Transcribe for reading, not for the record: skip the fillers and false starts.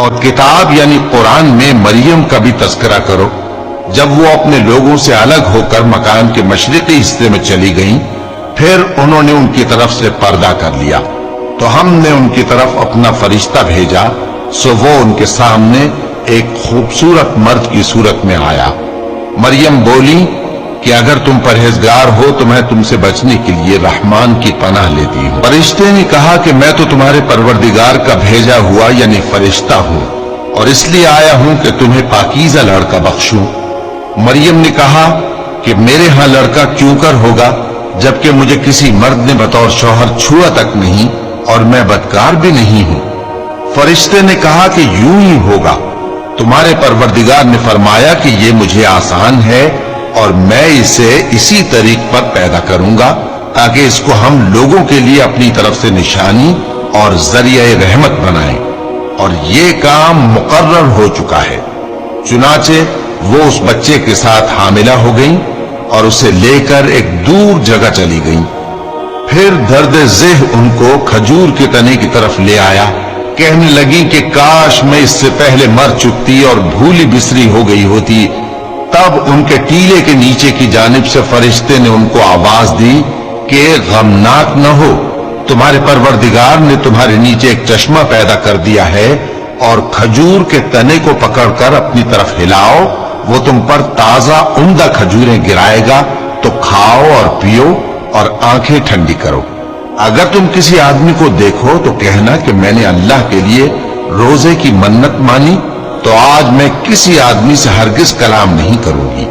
اور کتاب یعنی قرآن میں مریم کا بھی تذکرہ کرو جب وہ اپنے لوگوں سے الگ ہو کر مکان کے مشرقی حصے میں چلی گئیں، پھر انہوں نے ان کی طرف سے پردہ کر لیا تو ہم نے ان کی طرف اپنا فرشتہ بھیجا، سو وہ ان کے سامنے ایک خوبصورت مرد کی صورت میں آیا۔ مریم بولی کہ اگر تم پرہیزگار ہو تو میں تم سے بچنے کے لیے رحمان کی پناہ لیتی ہوں۔ فرشتے نے کہا کہ میں تو تمہارے پروردگار کا بھیجا ہوا یعنی فرشتہ ہوں، اور اس لیے آیا ہوں کہ تمہیں پاکیزہ لڑکا بخشوں۔ مریم نے کہا کہ میرے ہاں لڑکا کیوں کر ہوگا جبکہ مجھے کسی مرد نے بطور شوہر چھوا تک نہیں اور میں بدکار بھی نہیں ہوں۔ فرشتے نے کہا کہ یوں ہی ہوگا، تمہارے پروردگار نے فرمایا کہ یہ مجھے آسان ہے اور میں اسے اسی طریق پر پیدا کروں گا تاکہ اس کو ہم لوگوں کے لیے اپنی طرف سے نشانی اور ذریعہ رحمت بنائیں، اور یہ کام مقرر ہو چکا ہے۔ چنانچہ وہ اس بچے کے ساتھ حاملہ ہو گئیں اور اسے لے کر ایک دور جگہ چلی گئیں۔ پھر درد ذہ ان کو کھجور کے تنے کی طرف لے آیا، کہنے لگی کہ کاش میں اس سے پہلے مر چکتی اور بھولی بسری ہو گئی ہوتی۔ تب ان کے ٹیلے کے نیچے کی جانب سے فرشتے نے ان کو آواز دی کہ غمناک نہ ہو، تمہارے پروردگار نے تمہارے نیچے ایک چشمہ پیدا کر دیا ہے، اور کھجور کے تنے کو پکڑ کر اپنی طرف ہلاؤ، وہ تم پر تازہ عمدہ کھجوریں گرائے گا، تو کھاؤ اور پیو اور آنکھیں ٹھنڈی کرو۔ اگر تم کسی آدمی کو دیکھو تو کہنا کہ میں نے اللہ کے لیے روزے کی منت مانی، تو آج میں کسی آدمی سے ہرگز کلام نہیں کروں گی۔